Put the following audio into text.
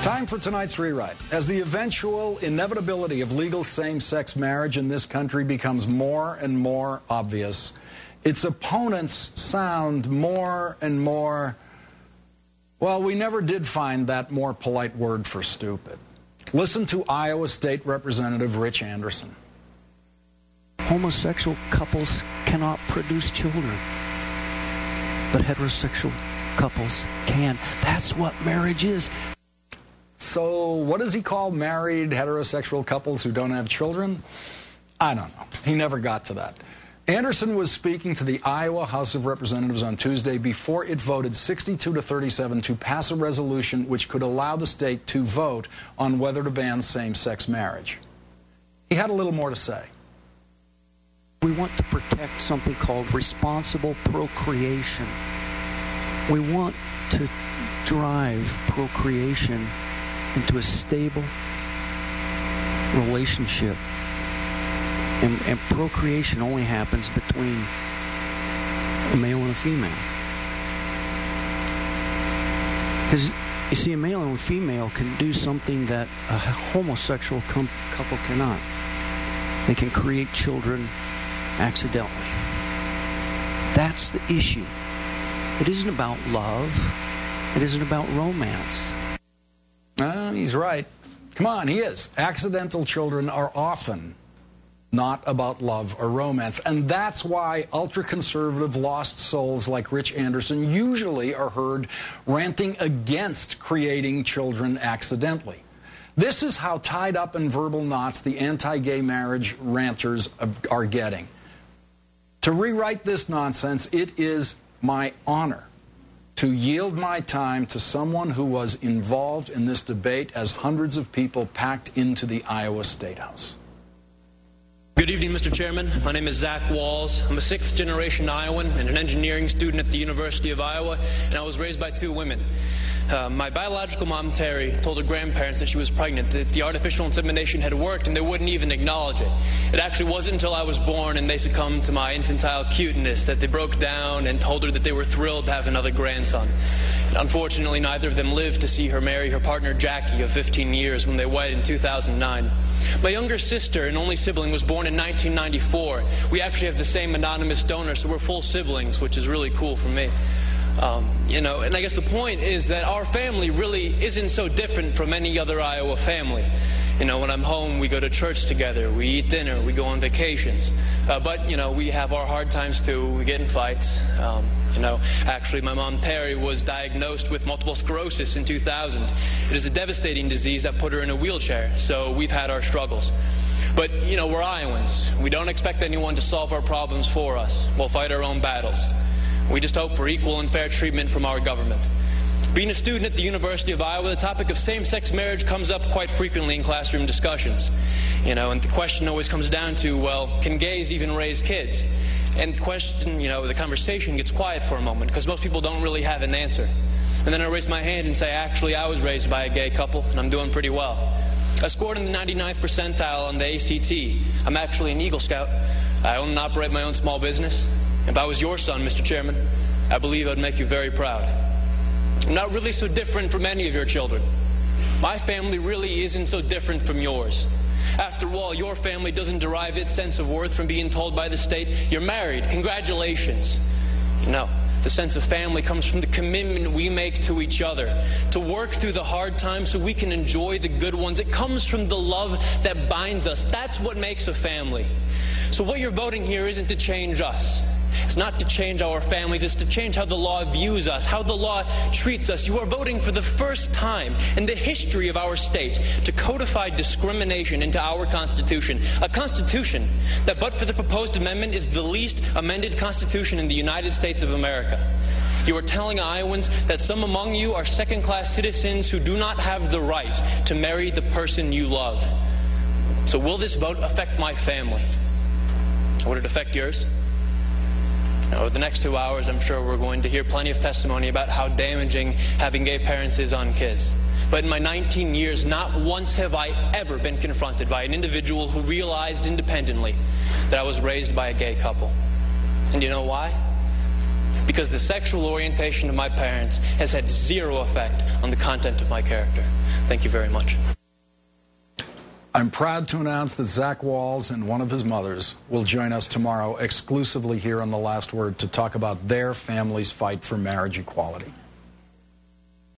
Time for tonight's rewrite. As the eventual inevitability of legal same-sex marriage in this country becomes more and more obvious, its opponents sound more and more, well, we never did find that more polite word for stupid. Listen to Iowa State Representative Rich Anderson. Homosexual couples cannot produce children, but heterosexual couples can. That's what marriage is. So what does he call married heterosexual couples who don't have children? I don't know. He never got to that. Anderson was speaking to the Iowa House of Representatives on Tuesday before it voted 62-37 to pass a resolution which could allow the state to vote on whether to ban same-sex marriage. He had a little more to say. We want to protect something called responsible procreation. We want to drive procreation into a stable relationship. And procreation only happens between a male and a female. Because, you see, a male and a female can do something that a homosexual couple cannot. They can create children accidentally. That's the issue. It isn't about love. It isn't about romance. He's right. Come on, he is. Accidental children are often not about love or romance. And that's why ultra-conservative lost souls like Rich Anderson usually are heard ranting against creating children accidentally. This is how tied up in verbal knots the anti-gay marriage ranters are getting. To rewrite this nonsense, it is my honor to yield my time to someone who was involved in this debate as hundreds of people packed into the Iowa State House. Good evening, Mr. Chairman. My name is Zach Wahls. I'm a sixth-generation Iowan and an engineering student at the University of Iowa, and I was raised by two women. My biological mom, Terry, told her grandparents that she was pregnant, that the artificial insemination had worked, and they wouldn't even acknowledge it. It actually wasn't until I was born and they succumbed to my infantile cuteness that they broke down and told her that they were thrilled to have another grandson. Unfortunately, neither of them lived to see her marry her partner, Jackie, of 15 years when they wedded in 2009. My younger sister and only sibling was born in 1994. We actually have the same anonymous donor, so we're full siblings, which is really cool for me. And I guess the point is that our family really isn't so different from any other Iowa family. When I'm home, we go to church together, we eat dinner, we go on vacations. But we have our hard times too. We get in fights. Actually, my mom, Terry, was diagnosed with multiple sclerosis in 2000. It is a devastating disease that put her in a wheelchair, so we've had our struggles. But, we're Iowans. We don't expect anyone to solve our problems for us. We'll fight our own battles. We just hope for equal and fair treatment from our government. Being a student at the University of Iowa, the topic of same-sex marriage comes up quite frequently in classroom discussions. And the question always comes down to, well, can gays even raise kids? And the question, the conversation gets quiet for a moment because most people don't really have an answer. And then I raise my hand and say, actually, I was raised by a gay couple, and I'm doing pretty well. I scored in the 99th percentile on the ACT. I'm actually an Eagle Scout. I own and operate my own small business. If I was your son, Mr. Chairman, I believe I would make you very proud. I'm not really so different from any of your children. My family really isn't so different from yours. After all, your family doesn't derive its sense of worth from being told by the state, you're married, congratulations. No, the sense of family comes from the commitment we make to each other, to work through the hard times so we can enjoy the good ones. It comes from the love that binds us. That's what makes a family. So what you're voting here isn't to change us. It's not to change our families, it's to change how the law views us, how the law treats us. You are voting for the first time in the history of our state to codify discrimination into our Constitution. A Constitution that, but for the proposed amendment, is the least amended Constitution in the United States of America. You are telling Iowans that some among you are second-class citizens who do not have the right to marry the person you love. So will this vote affect my family? Would it affect yours? Over the next 2 hours, I'm sure we're going to hear plenty of testimony about how damaging having gay parents is on kids. But in my 19 years, not once have I ever been confronted by an individual who realized independently that I was raised by a gay couple. And you know why? because the sexual orientation of my parents has had zero effect on the content of my character. Thank you very much. I'm proud to announce that Zach Wahls and one of his mothers will join us tomorrow exclusively here on The Last Word to talk about their family's fight for marriage equality.